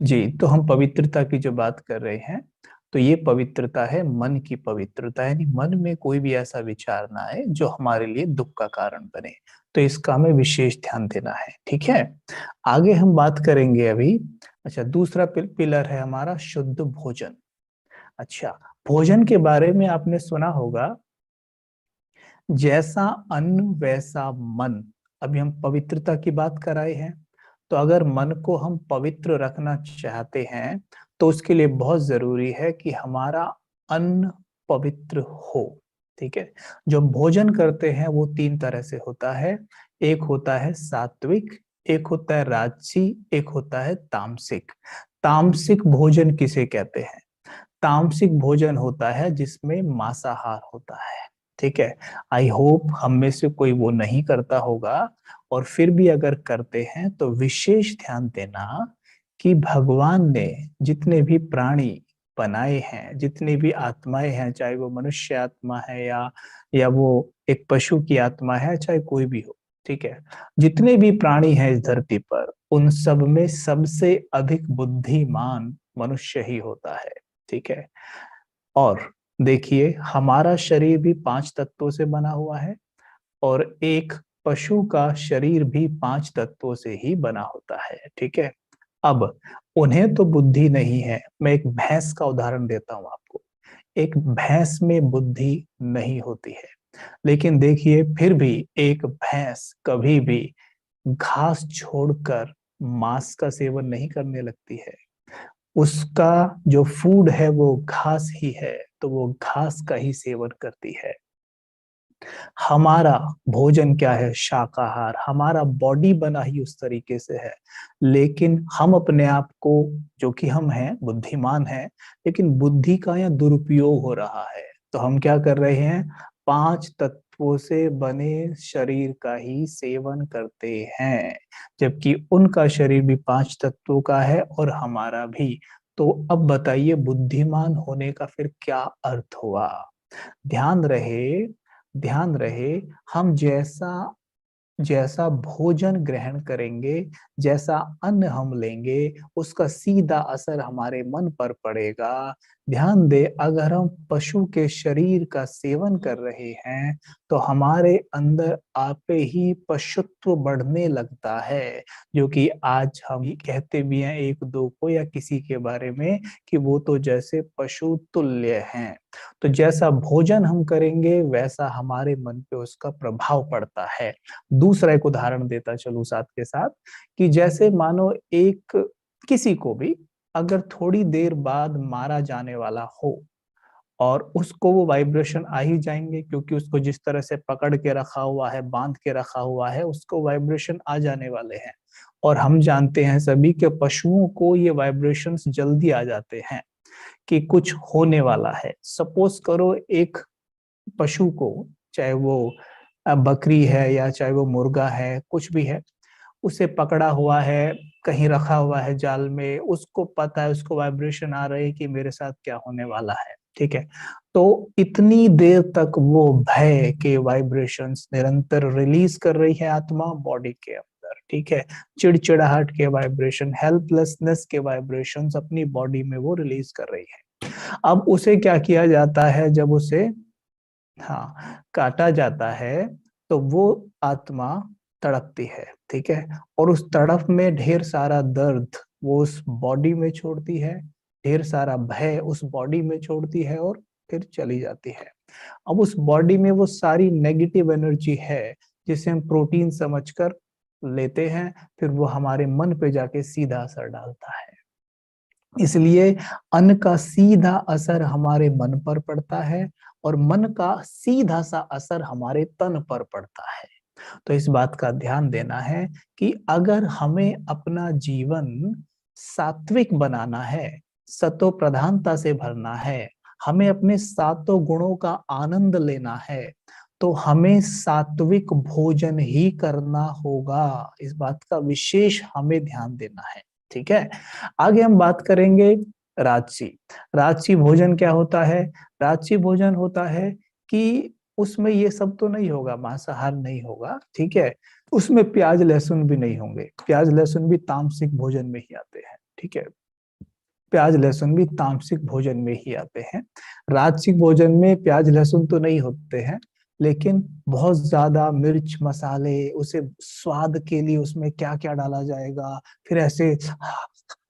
जी, तो हम पवित्रता की जो बात कर रहे हैं, तो ये पवित्रता है मन की पवित्रता, यानी मन में कोई भी ऐसा विचार ना आए जो हमारे लिए दुख का कारण बने। तो इसका हमें विशेष ध्यान देना है, ठीक है। आगे हम बात करेंगे अभी। अच्छा, दूसरा पिलर है हमारा शुद्ध भोजन। अच्छा, भोजन के बारे में आपने सुना होगा, जैसा अन्न वैसा मन। अभी हम पवित्रता की बात कर रहे हैं, तो अगर मन को हम पवित्र रखना चाहते हैं तो उसके लिए बहुत जरूरी है कि हमारा अन्न पवित्र हो। ठीक है। जो हम भोजन करते हैं वो तीन तरह से होता है। एक होता है सात्विक, एक होता है राजसी, एक होता है तामसिक। तामसिक भोजन किसे कहते हैं? तामसिक भोजन होता है जिसमें मांसाहार होता है। ठीक है। आई होप हम में से कोई वो नहीं करता होगा, और फिर भी अगर करते हैं तो विशेष ध्यान देना कि भगवान ने जितने भी प्राणी बनाए हैं, जितनी भी आत्माएं हैं, चाहे वो मनुष्य आत्मा है या वो एक पशु की आत्मा है, चाहे कोई भी हो, ठीक है, जितने भी प्राणी हैं इस धरती पर, उन सब में सबसे अधिक बुद्धिमान मनुष्य ही होता है। ठीक है। और देखिए, हमारा शरीर भी पांच तत्वों से बना हुआ है, और एक पशु का शरीर भी पांच तत्वों से ही बना होता है। ठीक है। अब उन्हें तो बुद्धि नहीं है। मैं एक भैंस का उदाहरण देता हूं आपको। एक भैंस में बुद्धि नहीं होती है, लेकिन देखिए फिर भी एक भैंस कभी भी घास छोड़कर मांस का सेवन नहीं करने लगती है। उसका जो फूड है वो घास ही है, तो वो घास का ही सेवन करती है। हमारा भोजन क्या है? शाकाहार। हमारा बॉडी बना ही उस तरीके से है, लेकिन हम अपने आप को, जो कि हम हैं, बुद्धिमान हैं, लेकिन बुद्धि का यहाँ दुरुपयोग हो रहा है। तो हम क्या कर रहे हैं? पांच तत्वों से बने शरीर का ही सेवन करते हैं, जबकि उनका शरीर भी पांच तत्वों का है और हमारा भी। तो अब बताइए, बुद्धिमान होने का फिर क्या अर्थ हुआ? ध्यान रहे, ध्यान रहे, हम जैसा जैसा भोजन ग्रहण करेंगे, जैसा अन्न हम लेंगे, उसका सीधा असर हमारे मन पर पड़ेगा। ध्यान दे, अगर हम पशु के शरीर का सेवन कर रहे हैं तो हमारे अंदर आपे ही पशुत्व बढ़ने लगता है, जो कि आज हम कहते भी हैं एक दो को या किसी के बारे में कि वो तो जैसे पशु तुल्य हैं। तो जैसा भोजन हम करेंगे वैसा हमारे मन पे उसका प्रभाव पड़ता है। दूसरा एक उदाहरण देता चलूं साथ के साथ, कि जैसे मानो एक किसी को भी अगर थोड़ी देर बाद मारा जाने वाला हो, और उसको वो वाइब्रेशन आ ही जाएंगे, क्योंकि उसको जिस तरह से पकड़ के रखा हुआ है, बांध के रखा हुआ है, उसको वाइब्रेशन आ जाने वाले हैं। और हम जानते हैं सभी के पशुओं को ये वाइब्रेशंस जल्दी आ जाते हैं कि कुछ होने वाला है। सपोज करो एक पशु को, चाहे वो बकरी है या चाहे वो मुर्गा है, कुछ भी है, उसे पकड़ा हुआ है, कहीं रखा हुआ है जाल में, उसको पता है, उसको वाइब्रेशन आ रही है कि मेरे साथ क्या होने वाला है। ठीक है। तो इतनी देर तक वो भय के वाइब्रेशंस निरंतर रिलीज कर रही है आत्मा बॉडी के अंदर। ठीक है। चिड़चिड़ाहट के वाइब्रेशन, हेल्पलेसनेस के वाइब्रेशंस अपनी बॉडी में वो रिलीज कर रही है। अब उसे क्या किया जाता है? जब उसे, हाँ, काटा जाता है, तो वो आत्मा तड़पती है। ठीक है। और उस तड़प में ढेर सारा दर्द वो उस बॉडी में छोड़ती है, ढेर सारा भय उस बॉडी में छोड़ती है, और फिर चली जाती है। अब उस बॉडी में वो सारी नेगेटिव एनर्जी है जिसे हम प्रोटीन समझकर लेते हैं, फिर वो हमारे मन पे जाके सीधा असर डालता है। इसलिए अन्न का सीधा असर हमारे मन पर पड़ता है, और मन का सीधा सा असर हमारे तन पर पड़ता है। तो इस बात का ध्यान देना है कि अगर हमें अपना जीवन सात्विक बनाना है, सतो प्रधानता से भरना है, हमें अपने सातों गुणों का आनंद लेना है, तो हमें सात्विक भोजन ही करना होगा। इस बात का विशेष हमें ध्यान देना है। ठीक है। आगे हम बात करेंगे राजसी। राजसी भोजन क्या होता है? राजसी भोजन होता है कि उसमें ये सब तो नहीं होगा, मांसाहार नहीं होगा। ठीक है। उसमें प्याज लहसुन भी नहीं होंगे। प्याज लहसुन भी तामसिक भोजन में ही आते हैं। ठीक है। प्याज लहसुन भी तामसिक भोजन में ही आते हैं। राजसिक भोजन में प्याज लहसुन तो नहीं होते हैं, लेकिन बहुत ज्यादा मिर्च मसाले, उसे स्वाद के लिए उसमें क्या क्या डाला जाएगा, फिर ऐसे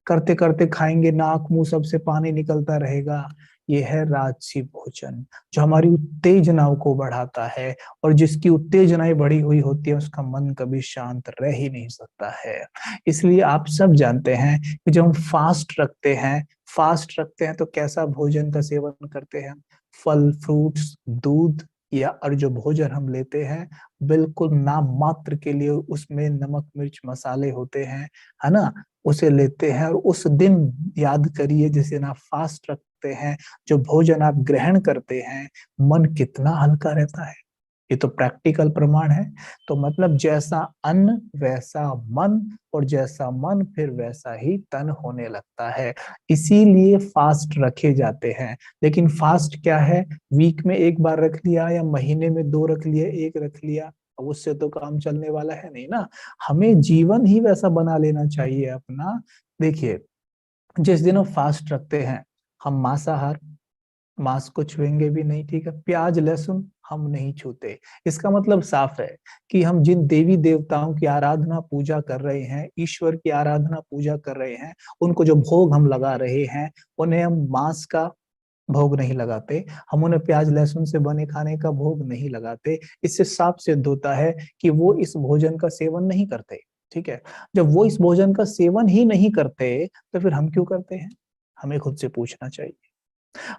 करते करते खाएंगे, नाक मुंह सबसे पानी निकलता रहेगा। ये है राजसी भोजन, जो हमारी उत्तेजनाओं को बढ़ाता है, और जिसकी उत्तेजनाएं बढ़ी हुई होती है उसका मन कभी शांत रह ही नहीं सकता है। इसलिए आप सब जानते हैं कि जब हम फास्ट रखते हैं तो कैसा भोजन का सेवन करते हैं? फल फ्रूट्स, दूध, या और जो भोजन हम लेते हैं बिल्कुल नाम मात्र के लिए उसमें नमक मिर्च मसाले होते हैं, है ना, उसे लेते हैं। और उस दिन याद करिए जिस दिन आप फास्ट रखते हैं, जो भोजन आप ग्रहण करते हैं, मन कितना हल्का रहता है। ये तो प्रैक्टिकल प्रमाण है। तो मतलब जैसा अन्न वैसा मन, और जैसा मन फिर वैसा ही तन होने लगता है। इसीलिए फास्ट रखे जाते हैं। लेकिन फास्ट क्या है? वीक में एक बार रख लिया, या महीने में दो रख लिया, एक रख लिया, अब उससे तो काम चलने वाला है नहीं ना। हमें जीवन ही वैसा बना लेना चाहिए अपना। देखिए, जिस दिन हम फास्ट रखते हैं, हम मांसाहार, मांस को छुएंगे भी नहीं, ठीक है, प्याज लहसुन हम नहीं छूते। इसका मतलब साफ है कि हम जिन देवी देवताओं की आराधना पूजा कर रहे हैं, ईश्वर की आराधना पूजा कर रहे हैं, उनको जो भोग हम लगा रहे हैं, उन्हें हम मांस का भोग नहीं लगाते, हम उन्हें प्याज लहसुन से बने खाने का भोग नहीं लगाते। इससे साफ सिद्ध होता है कि वो इस भोजन का सेवन नहीं करते। ठीक है, जब वो इस भोजन का सेवन ही नहीं करते, तो फिर हम क्यों करते हैं? हमें खुद से पूछना चाहिए।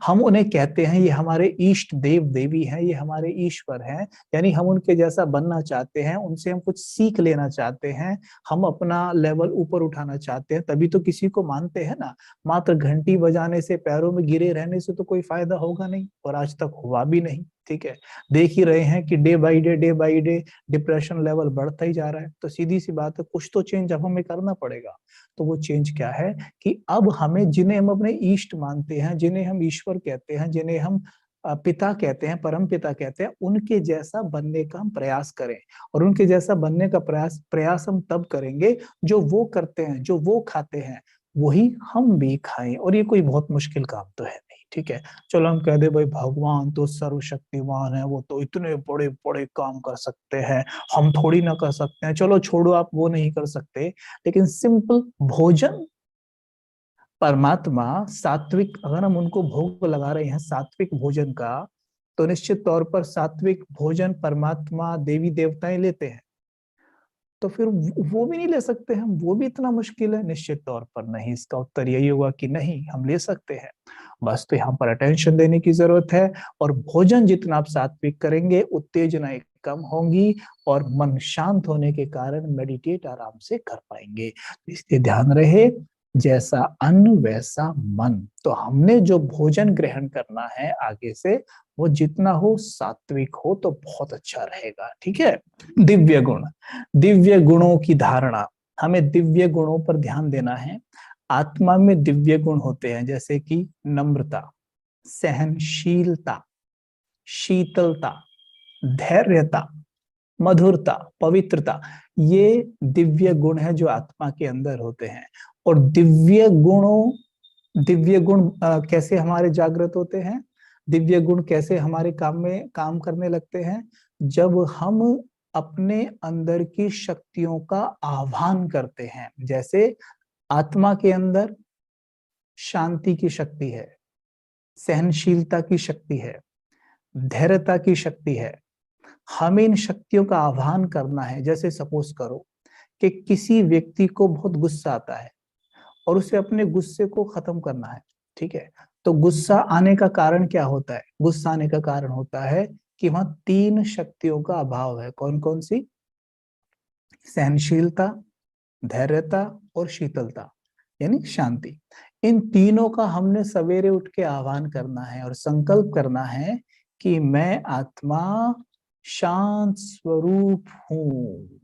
हम उन्हें कहते हैं ये हमारे इष्ट देव देवी हैं, ये हमारे ईश्वर हैं, यानी हम उनके जैसा बनना चाहते हैं, उनसे हम कुछ सीख लेना चाहते हैं, हम अपना लेवल ऊपर उठाना चाहते हैं, तभी तो किसी को मानते हैं ना। मात्र घंटी बजाने से, पैरों में गिरे रहने से तो कोई फायदा होगा नहीं, और आज तक हुआ भी नहीं। ठीक है, देख ही रहे हैं कि day by day depression level बढ़ता ही जा रहा है। तो सीधी सी बात है, कुछ तो चेंज अब हमें करना पड़ेगा। तो वो चेंज क्या है कि अब हमें, जिन्हें हम अपने इष्ट मानते हैं, जिन्हें हम ईश्वर कहते हैं, जिन्हें हम पिता कहते हैं, परम पिता कहते हैं, उनके जैसा बनने का हम प्रयास करें। और उनके जैसा बनने का प्रयास प्रयास हम तब करेंगे जो वो करते हैं, जो वो खाते हैं, वही हम भी खाएं। और ये कोई बहुत मुश्किल काम तो है नहीं। ठीक है, चलो हम कह दे भाई भगवान तो सर्वशक्तिमान है, वो तो इतने बड़े बड़े काम कर सकते हैं, हम थोड़ी ना कर सकते हैं। चलो छोड़ो, आप वो नहीं कर सकते, लेकिन सिंपल भोजन, परमात्मा सात्विक, अगर हम उनको भोग लगा रहे हैं सात्विक भोजन का, तो निश्चित तौर पर सात्विक भोजन परमात्मा देवी देवताएं लेते हैं। तो फिर वो भी नहीं ले सकते हम? वो भी इतना मुश्किल है? निश्चित तौर पर नहीं। इसका उत्तर यही होगा कि नहीं, हम ले सकते हैं। बस तो यहाँ पर अटेंशन देने की जरूरत है। और भोजन जितना आप सात्विक करेंगे, उत्तेजनाएं कम होंगी, और मन शांत होने के कारण मेडिटेट आराम से कर पाएंगे। इसलिए ध्यान रहे, जैसा अन्न वैसा मन। तो हमने जो भोजन ग्रहण करना है आगे से, वो जितना हो सात्विक हो तो बहुत अच्छा रहेगा। ठीक है। दिव्य गुण, दिव्य गुणों की धारणा, हमें दिव्य गुणों पर ध्यान देना है। आत्मा में दिव्य गुण होते हैं, जैसे कि नम्रता, सहनशीलता, शीतलता, धैर्यता, मधुरता, पवित्रता। ये दिव्य गुण है जो आत्मा के अंदर होते हैं। और दिव्य गुण कैसे हमारे जागृत होते हैं? दिव्य गुण कैसे हमारे काम में काम करने लगते हैं? जब हम अपने अंदर की शक्तियों का आह्वान करते हैं। जैसे आत्मा के अंदर शांति की शक्ति है, सहनशीलता की शक्ति है, धैर्यता की शक्ति है। हमें इन शक्तियों का आह्वान करना है। जैसे सपोज करो कि किसी व्यक्ति को बहुत गुस्सा आता है, और उसे अपने गुस्से को खत्म करना है। ठीक है, तो गुस्सा आने का कारण क्या होता है? गुस्सा आने का कारण होता है कि वहां तीन शक्तियों का अभाव है। कौन कौन सी? सहनशीलता, धैर्यता और शीतलता, यानी शांति। इन तीनों का हमने सवेरे उठ के आह्वान करना है, और संकल्प करना है कि मैं आत्मा शांत स्वरूप हूं।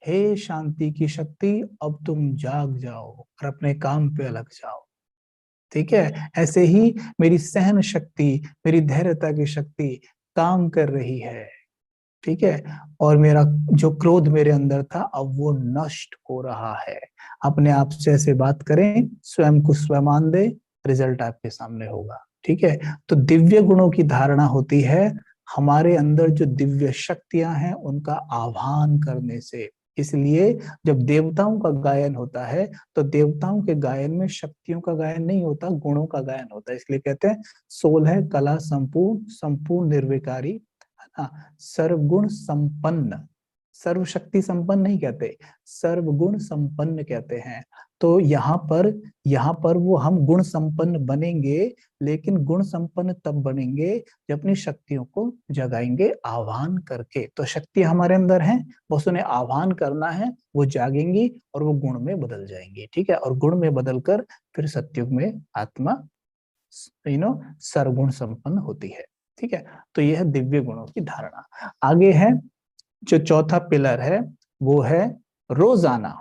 हे शांति की शक्ति, अब तुम जाग जाओ और अपने काम पे लग जाओ। ठीक है, ऐसे ही मेरी सहन शक्ति, मेरी धैर्यता की शक्ति काम कर रही है। ठीक है। और मेरा जो क्रोध मेरे अंदर था अब वो नष्ट हो रहा है। अपने आप से ऐसे बात करें, स्वयं को स्वयं मान दे, रिजल्ट आपके सामने होगा। ठीक है। तो दिव्य गुणों की धारणा होती है हमारे अंदर जो दिव्य शक्तियां हैं उनका आह्वान करने से। इसलिए जब देवताओं का गायन होता है तो देवताओं के गायन में शक्तियों का गायन नहीं होता, गुणों का गायन होता है। इसलिए कहते हैं सोल है कला संपूर्ण, संपूर्ण निर्विकारी, है ना, सर्वगुण संपन्न। सर्वशक्ति संपन्न नहीं कहते, सर्वगुण संपन्न कहते हैं। तो यहाँ पर वो हम गुण संपन्न बनेंगे, लेकिन गुण संपन्न तब बनेंगे जब अपनी शक्तियों को जगाएंगे आह्वान करके। तो शक्ति हमारे अंदर है, बस उन्हें आह्वान करना है, वो जागेंगी और वो गुण में बदल जाएंगी। ठीक है। और गुण में बदलकर फिर सत्युग में आत्मा सर्वगुण संपन्न होती है। ठीक है। तो यह है दिव्य गुणों की धारणा। आगे है जो चौथा पिलर है वो है रोजाना।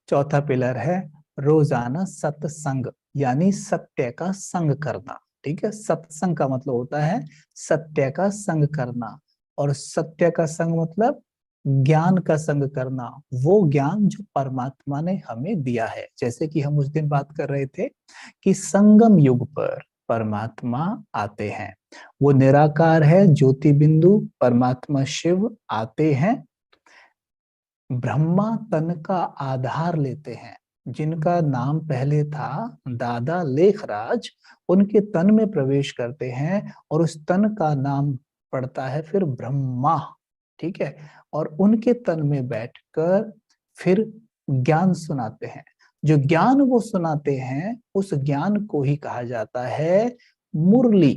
चौथा पिलर है रोजाना सत्संग, यानी सत्य का संग करना। ठीक है। सत्संग का मतलब होता है सत्य का संग करना, और सत्य का संग मतलब ज्ञान का संग करना, वो ज्ञान जो परमात्मा ने हमें दिया है। जैसे कि हम उस दिन बात कर रहे थे कि संगम युग पर परमात्मा आते हैं, वो निराकार है ज्योति बिंदु परमात्मा शिव आते हैं, ब्रह्मा तन का आधार लेते हैं। जिनका नाम पहले था दादा लेखराज, उनके तन में प्रवेश करते हैं और उस तन का नाम पड़ता है फिर ब्रह्मा। ठीक है। और उनके तन में बैठकर फिर ज्ञान सुनाते हैं। जो ज्ञान वो सुनाते हैं उस ज्ञान को ही कहा जाता है मुरली।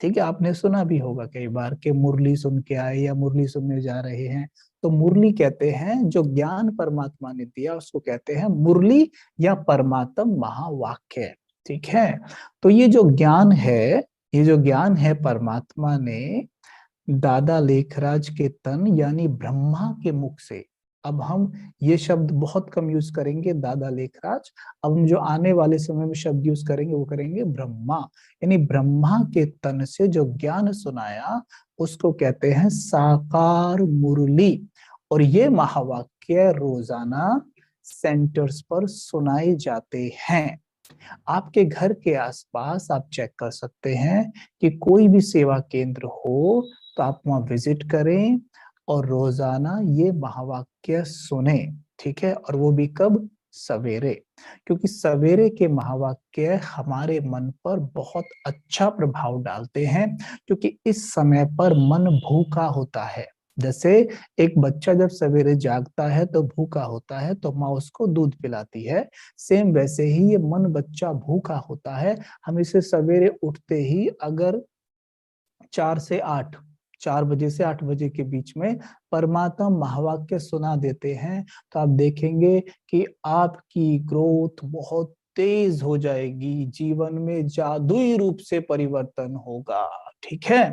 ठीक है। आपने सुना भी होगा कई बार कि मुरली सुन के आए या मुरली सुनने जा रहे हैं। तो मुरली कहते हैं जो ज्ञान परमात्मा ने दिया उसको कहते हैं मुरली या परमात्म महावाक्य। ठीक है। तो ये जो ज्ञान है परमात्मा ने दादा लेखराज के तन यानी ब्रह्मा के मुख से। अब हम ये शब्द बहुत कम यूज करेंगे दादा लेखराज, अब हम जो आने वाले समय में शब्द यूज करेंगे वो करेंगे ब्रह्मा। यानी ब्रह्मा के तन से जो ज्ञान सुनाया उसको कहते हैं साकार मुरली। और ये महावाक्य रोजाना सेंटर्स पर सुनाए जाते हैं। आपके घर के आसपास आप चेक कर सकते हैं कि कोई भी सेवा केंद्र हो तो आप वहां विजिट करें और रोजाना ये महावाक्य सुने। ठीक है। और वो भी कब? सवेरे। क्योंकि सवेरे के महावाक्य हमारे मन पर बहुत अच्छा प्रभाव डालते हैं, क्योंकि इस समय पर मन भूखा होता है। जैसे एक बच्चा जब सवेरे जागता है तो भूखा होता है तो माँ उसको दूध पिलाती है, सेम वैसे ही ये मन बच्चा भूखा होता है। हम इसे सवेरे उठते ही अगर 4 से 8, 4 बजे से 8 बजे के बीच में परमात्मा महावाक्य सुना देते हैं तो आप देखेंगे कि आपकी ग्रोथ बहुत तेज हो जाएगी, जीवन में जादुई रूप से परिवर्तन होगा। ठीक है।